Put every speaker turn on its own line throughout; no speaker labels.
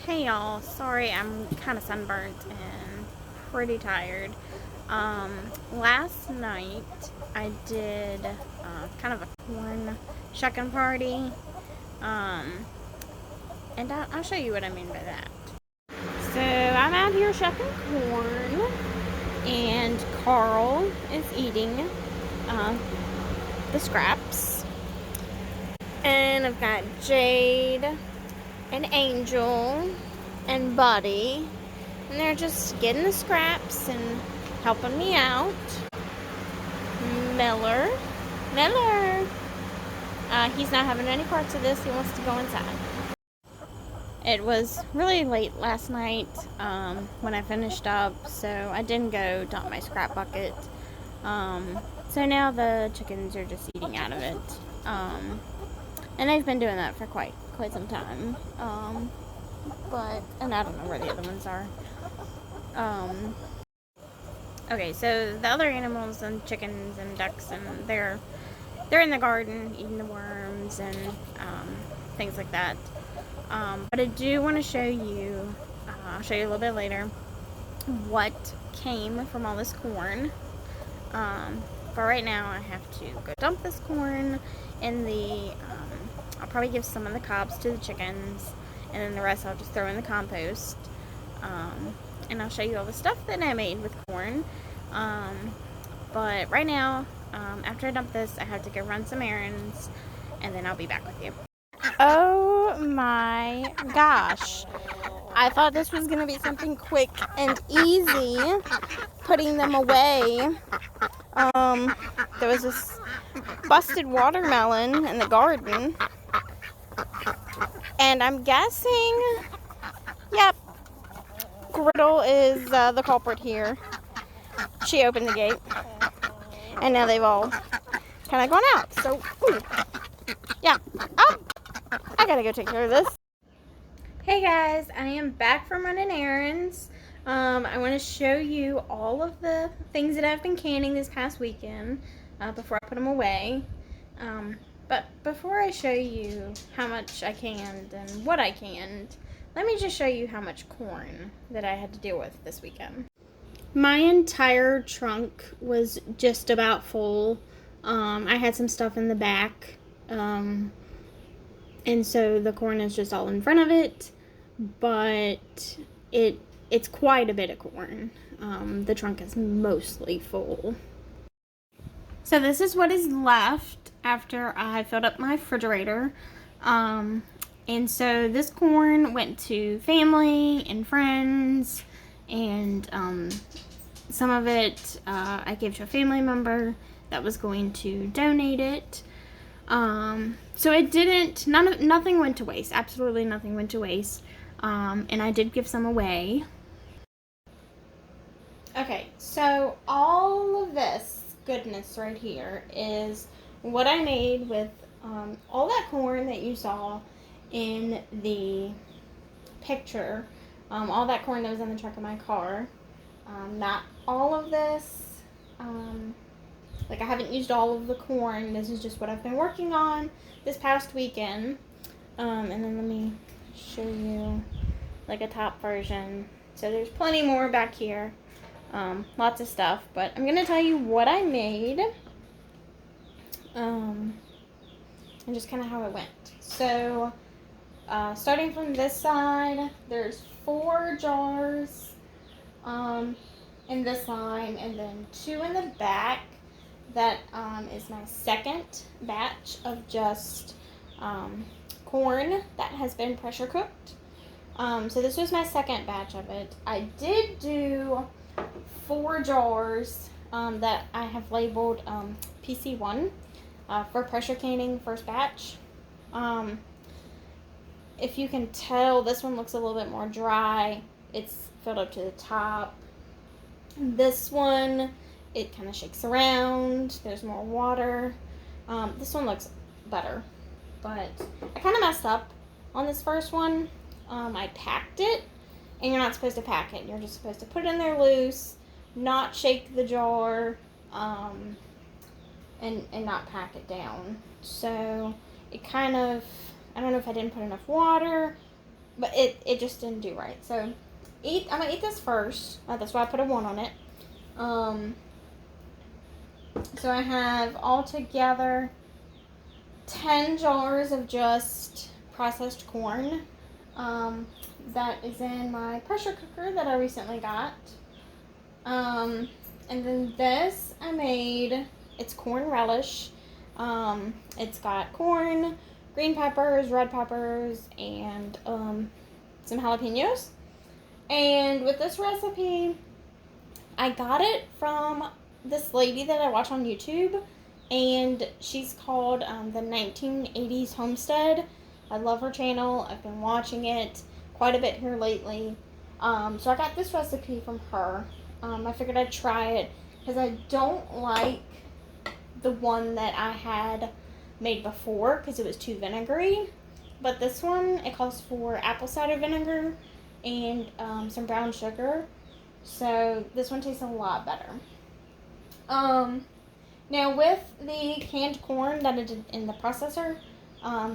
Hey y'all, sorry I'm kind of sunburnt and pretty tired. Last night I did kind of a corn shucking party, um, and I'll show you what I mean by that. So I'm out here shucking corn, and Carl is eating uh, the scraps, and I've got Jade and Angel and Buddy, and they're just getting the scraps and helping me out. Miller, Miller, he's not having any parts of this. He wants to go inside. It was really late last night when I finished up, so I didn't go dump my scrap bucket. So now the chickens are just eating out of it, and they've been doing that for quite some time. And I don't know where the other ones are. Okay, so the other animals and chickens and ducks, and they're in the garden eating the worms and things like that. But I do want to show you, I'll show you a little bit later, what came from all this corn. But right now I have to go dump this corn in the, I'll probably give some of the cobs to the chickens, and then the rest I'll just throw in the compost. And I'll show you all the stuff that I made with corn. But right now, after I dump this, I have to go run some errands, and then I'll be back with you. Oh my gosh. I thought this was going to be something quick and easy, putting them away. There was this busted watermelon in the garden, and I'm guessing, yep, Griddle is the culprit here. She opened the gate, and now they've all kind of gone out. So, ooh, yeah. Oh, I gotta go take care of this. Hey guys, I am back from running errands. I want to show you all of the things that I've been canning this past weekend before I put them away. But before I show you how much I canned and what I canned, let me just show you how much corn that I had to deal with this weekend. My entire trunk was just about full. I had some stuff in the back, and so the corn is just all in front of it, but it's quite a bit of corn. The trunk is mostly full. So this is what is left after I filled up my refrigerator. And so this corn went to family and friends, and some of it I gave to a family member that was going to donate it. So it didn't, nothing went to waste. Absolutely nothing went to waste. And I did give some away. Okay, so all of this goodness right here is what I made with all that corn that you saw in the picture. All that corn that was in the trunk of my car. Not all of this. Like, I haven't used all of the corn. This is just what I've been working on this past weekend. And then let me show you like a top version. So there's plenty more back here. Lots of stuff. But I'm going to tell you what I made. And just kind of how it went. So, starting from this side, there's 4 jars in this line, and then 2 in the back. That is my second batch of just corn that has been pressure cooked. So this was my second batch of it. I did do 4 jars that I have labeled PC1 for pressure canning first batch. If you can tell, this one looks a little bit more dry. It's filled up to the top. This one, it kind of shakes around. There's more water. This one looks better, but I kind of messed up on this first one. I packed it, and you're not supposed to pack it. You're just supposed to put it in there loose, not shake the jar, and not pack it down. So it kind of, I don't know if I didn't put enough water but it just didn't do right. So I'm gonna eat this first. That's why I put a 1 on it. So I have altogether 10 jars of just processed corn. That is in my pressure cooker that I recently got. And then this I made, it's corn relish. It's got corn, green peppers, red peppers, and some jalapenos. And with this recipe, I got it from this lady that I watch on YouTube, and she's called the 1980s Homestead. I love her channel. I've been watching it quite a bit here lately. So I got this recipe from her. I figured I'd try it because I don't like the one that I had made before because it was too vinegary. But this one, it calls for apple cider vinegar and some brown sugar. So this one tastes a lot better. Now with the canned corn that I did in the processor,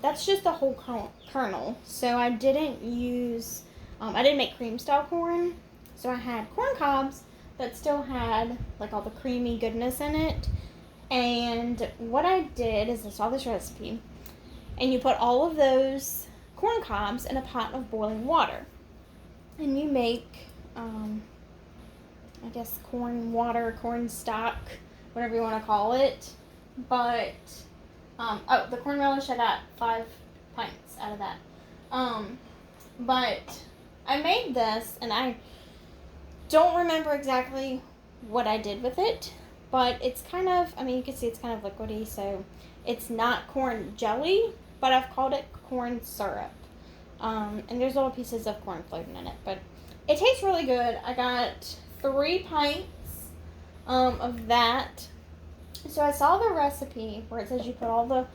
that's just the whole kernel. So I didn't use, I didn't make cream style corn. So I had corn cobs that still had like all the creamy goodness in it. And what I did is I saw this recipe, and you put all of those corn cobs in a pot of boiling water. And you make, I guess, corn water, corn stock, whatever you want to call it. But, the corn relish, I got 5 pints out of that. But I made this, and I don't remember exactly what I did with it. But it's kind of, I mean, you can see it's kind of liquidy, so it's not corn jelly, but I've called it corn syrup. And there's little pieces of corn floating in it, but it tastes really good. I got 3 pints of that. So I saw the recipe where it says you put all the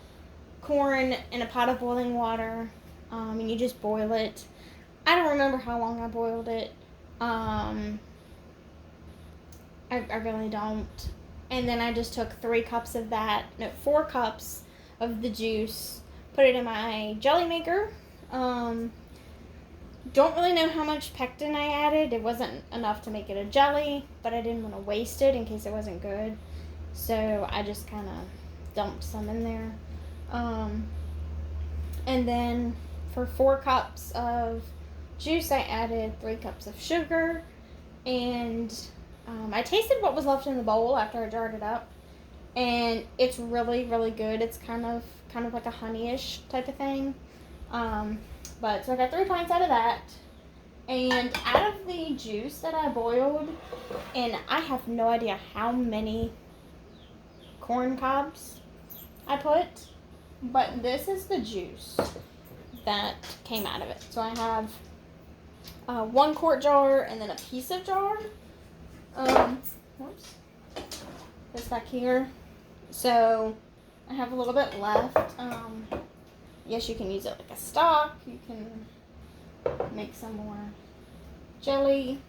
corn in a pot of boiling water, and you just boil it. I don't remember how long I boiled it. I really don't. And then I just took 4 cups of the juice, put it in my jelly maker. Don't really know how much pectin I added. It wasn't enough to make it a jelly, but I didn't want to waste it in case it wasn't good. So I just kind of dumped some in there. And then for 4 cups of juice, I added 3 cups of sugar, and I tasted what was left in the bowl after I jarred it up, and it's really, really good. It's kind of like a honey-ish type of thing. But so I got 3 pints out of that, and out of the juice that I boiled, and I have no idea how many corn cobs I put, but this is the juice that came out of it. So I have 1 quart jar and then a piece of jar. Whoops. This back here. So I have a little bit left. Yes, you can use it like a stock. You can make some more jelly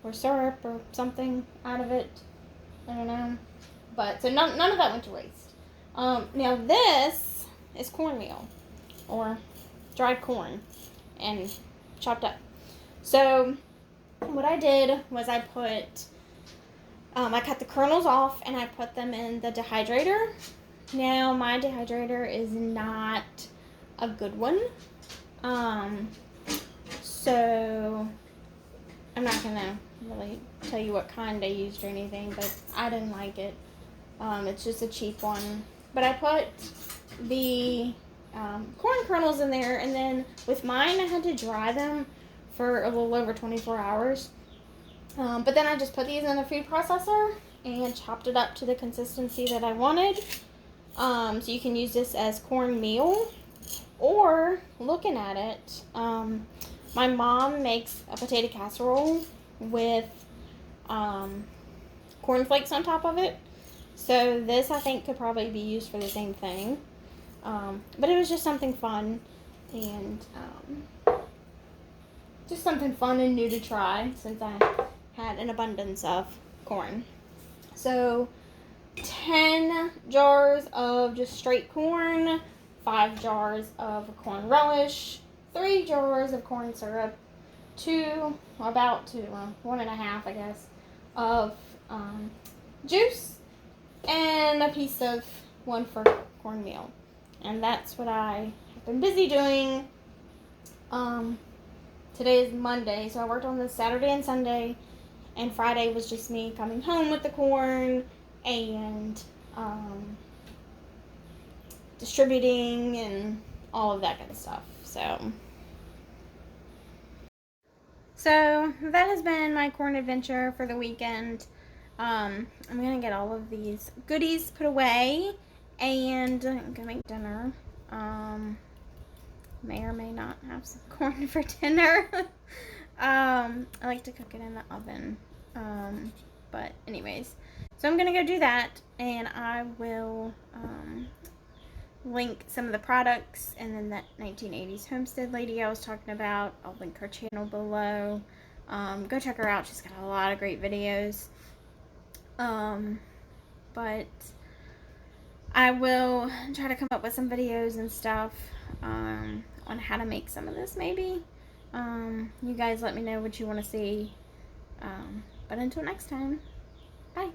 or syrup or something out of it. I don't know. But so none of that went to waste. Now this is cornmeal, or dried corn and chopped up. So what I did was I cut the kernels off and I put them in the dehydrator. Now my dehydrator is not a good one. So I'm not gonna really tell you what kind I used or anything, but I didn't like it. It's just a cheap one. But I put the corn kernels in there, and then with mine I had to dry them for a little over 24 hours. But then I just put these in a food processor and chopped it up to the consistency that I wanted. So you can use this as cornmeal, or looking at it, my mom makes a potato casserole with corn flakes on top of it. So this, I think, could probably be used for the same thing. But it was just something fun, and just something fun and new to try since I had an abundance of corn. So 10 jars of just straight corn, 5 jars of corn relish, 3 jars of corn syrup, 1.5, I guess, of juice, and a piece of 1 for cornmeal. And that's what I have been busy doing. Today is Monday, so I worked on this Saturday and Sunday, and Friday was just me coming home with the corn and distributing and all of that good stuff. So that has been my corn adventure for the weekend. I'm gonna get all of these goodies put away, and I'm gonna make dinner. May or may not have some corn for dinner. I like to cook it in the oven. But anyways, so I'm gonna go do that, and I will link some of the products, and then that 1980s Homestead lady I was talking about, I'll link her channel below. Go check her out. She's got a lot of great videos. But I will try to come up with some videos and stuff on how to make some of this, maybe. You guys let me know what you want to see. But until next time, bye.